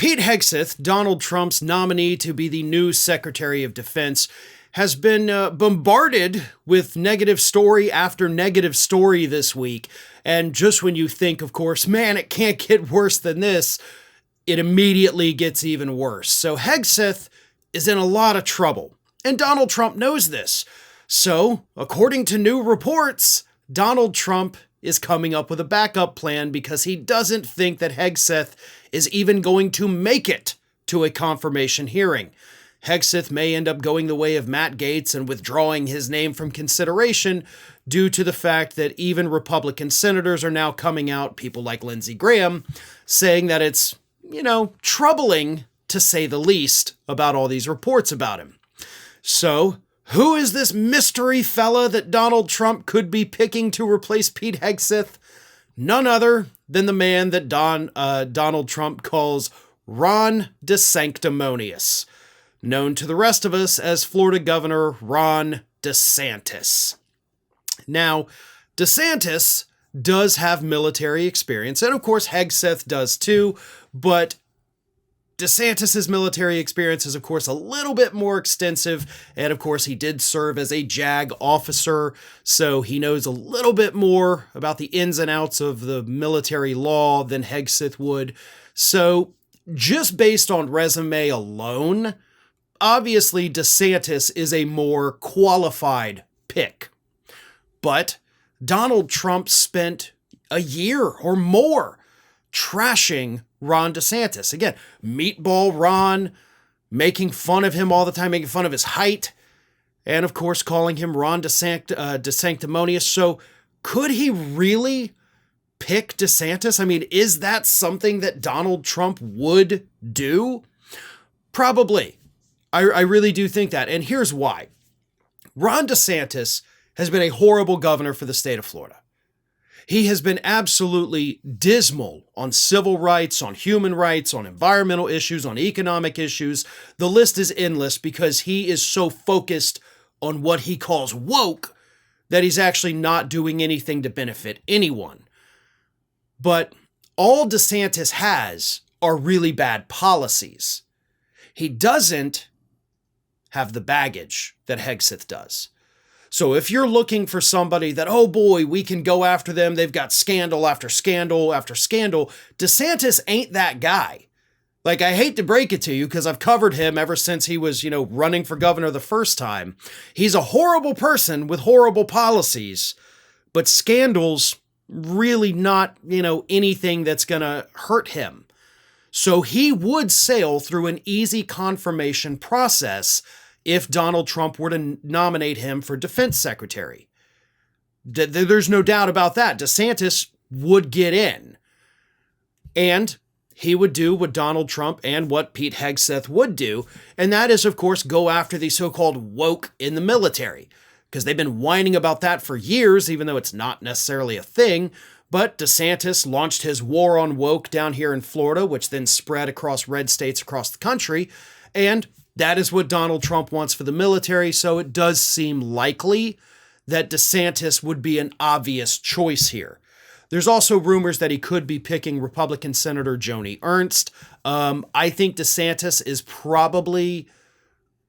Pete Hegseth, Donald Trump's nominee to be the new Secretary of Defense, has been bombarded with negative story after negative story this week. And just when you think, of course, man, it can't get worse than this, it immediately gets even worse. So Hegseth is in a lot of trouble, and Donald Trump knows this. So, according to new reports, Donald Trump is coming up with a backup plan because he doesn't think that Hegseth is even going to make it to a confirmation hearing. Hegseth may end up going the way of Matt Gaetz and withdrawing his name from consideration due to the fact that even Republican senators are now coming out, people like Lindsey Graham, saying that it's, troubling to say the least about all these reports about him. So, who is this mystery fella that Donald Trump could be picking to replace Pete Hegseth? None other than the man that Donald Trump calls Ron DeSanctimonious, known to the rest of us as Florida Governor Ron DeSantis. Now, DeSantis does have military experience, and of course Hegseth does too, but DeSantis' military experience is, of course, a little bit more extensive, and of course he did serve as a JAG officer, so he knows a little bit more about the ins and outs of the military law than Hegseth would. So, just based on resume alone, obviously DeSantis is a more qualified pick. But Donald Trump spent a year or more trashing Ron DeSantis. Again, Meatball Ron, making fun of him all the time, making fun of his height, and of course calling him Ron DeSanctimonious. So could he really pick DeSantis? I mean, is that something that Donald Trump would do? Probably. I really do think that. And here's why. Ron DeSantis has been a horrible governor for the state of Florida. He has been absolutely dismal on civil rights, on human rights, on environmental issues, on economic issues. The list is endless because he is so focused on what he calls woke that he's actually not doing anything to benefit anyone. But all DeSantis has are really bad policies. He doesn't have the baggage that Hegseth does. So if you're looking for somebody that, oh boy, we can go after them, they've got scandal after scandal after scandal, DeSantis ain't that guy. Like, I hate to break it to you because I've covered him ever since he was, running for governor the first time. He's a horrible person with horrible policies, but scandals really not, anything that's going to hurt him. So he would sail through an easy confirmation process if Donald Trump were to nominate him for defense secretary. There's no doubt about that. DeSantis would get in. And he would do what Donald Trump and what Pete Hegseth would do, and that is, of course, go after the so-called woke in the military, because they've been whining about that for years, even though it's not necessarily a thing. But DeSantis launched his war on woke down here in Florida, which then spread across red states across the country, and that is what Donald Trump wants for the military, so it does seem likely that DeSantis would be an obvious choice here. There's also rumors that he could be picking Republican Senator Joni Ernst. I think DeSantis is probably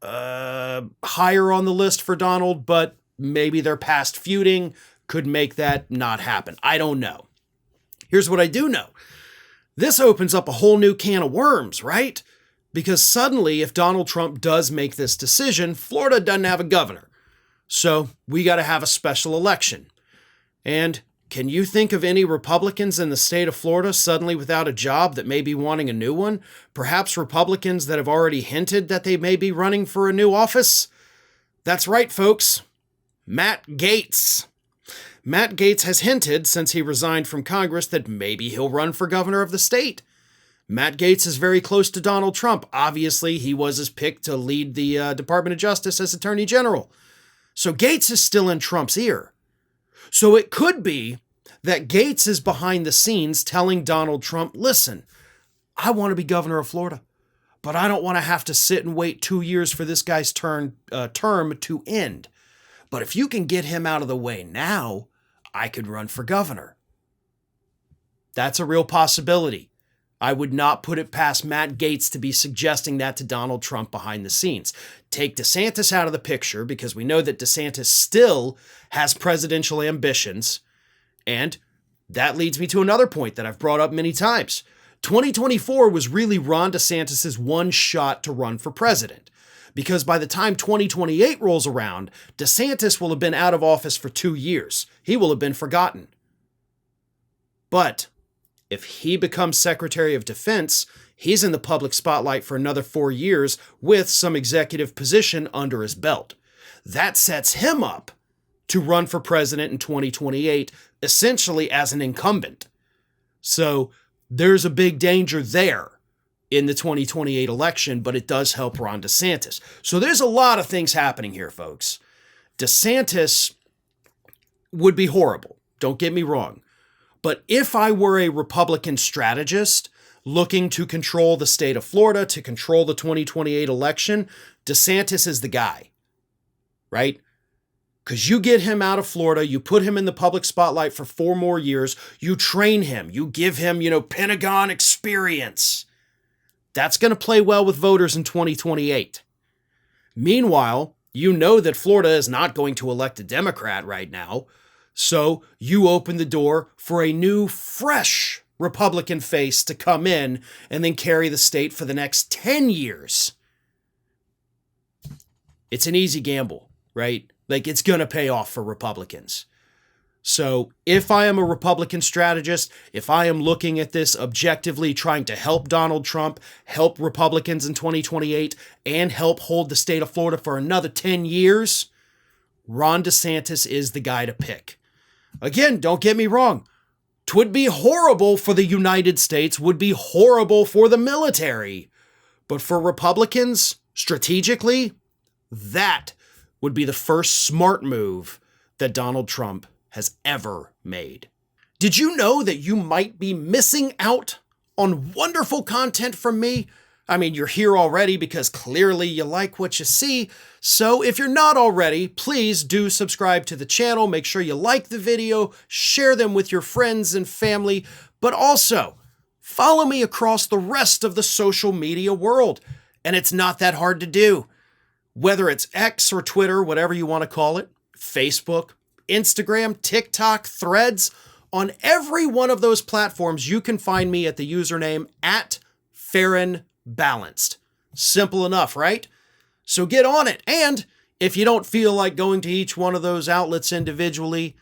higher on the list for Donald, but maybe their past feuding could make that not happen. I don't know. Here's what I do know. This opens up a whole new can of worms, right? Because suddenly, if Donald Trump does make this decision, Florida doesn't have a governor. So we got to have a special election. And can you think of any Republicans in the state of Florida suddenly without a job that may be wanting a new one? Perhaps Republicans that have already hinted that they may be running for a new office? That's right, folks. Matt Gaetz. Matt Gaetz has hinted since he resigned from Congress that maybe he'll run for governor of the state. Matt Gaetz is very close to Donald Trump. Obviously, he was his pick to lead the Department of Justice as Attorney General. So Gaetz is still in Trump's ear. So it could be that Gaetz is behind the scenes telling Donald Trump, listen, I want to be governor of Florida, but I don't want to have to sit and wait 2 years for this guy's term to end. But if you can get him out of the way now, I could run for governor. That's a real possibility. I would not put it past Matt Gaetz to be suggesting that to Donald Trump behind the scenes. Take DeSantis out of the picture because we know that DeSantis still has presidential ambitions. And that leads me to another point that I've brought up many times. 2024 was really Ron DeSantis' one shot to run for president. Because by the time 2028 rolls around, DeSantis will have been out of office for 2 years. He will have been forgotten. But if he becomes Secretary of Defense, he's in the public spotlight for another 4 years with some executive position under his belt. That sets him up to run for president in 2028, essentially as an incumbent. So there's a big danger there in the 2028 election, but it does help Ron DeSantis. So there's a lot of things happening here, folks. DeSantis would be horrible. Don't get me wrong. But if I were a Republican strategist looking to control the state of Florida, to control the 2028 election, DeSantis is the guy, right? Because you get him out of Florida, you put him in the public spotlight for 4 more years, you train him, you give him, Pentagon experience. That's going to play well with voters in 2028. Meanwhile, you know that Florida is not going to elect a Democrat right now. So you open the door for a new, fresh Republican face to come in and then carry the state for the next 10 years. It's an easy gamble, right? Like, it's going to pay off for Republicans. So if I am a Republican strategist, if I am looking at this objectively, trying to help Donald Trump, help Republicans in 2028, and help hold the state of Florida for another 10 years, Ron DeSantis is the guy to pick. Again, don't get me wrong. 'Twould be horrible for the United States, would be horrible for the military. But for Republicans, strategically, that would be the first smart move that Donald Trump has ever made. Did you know that you might be missing out on wonderful content from me? I mean, you're here already because clearly you like what you see. So if you're not already, please do subscribe to the channel. Make sure you like the video, share them with your friends and family, but also follow me across the rest of the social media world. And it's not that hard to do. Whether it's X or Twitter, whatever you want to call it, Facebook, Instagram, TikTok, Threads, on every one of those platforms, you can find me at the username @FarronBalanced. Simple enough, right? So get on it. And if you don't feel like going to each one of those outlets individually,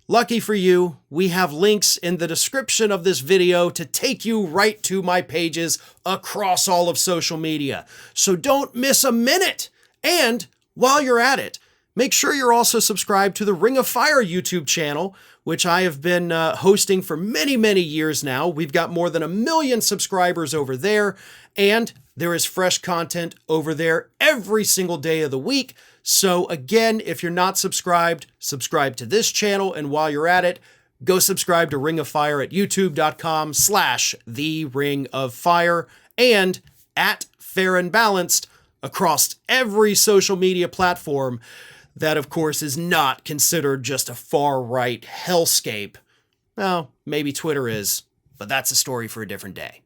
lucky for you, we have links in the description of this video to take you right to my pages across all of social media. So don't miss a minute. And while you're at it, make sure you're also subscribed to the Ring of Fire YouTube channel, which I have been hosting for many, many years now. We've got more than 1 million subscribers over there, and there is fresh content over there every single day of the week. So again, if you're not subscribed, subscribe to this channel, and while you're at it, go subscribe to Ring of Fire at youtube.com/The Ring of Fire and @FarronBalanced across every social media platform that, of course, is not considered just a far-right hellscape. Well, maybe Twitter is, but that's a story for a different day.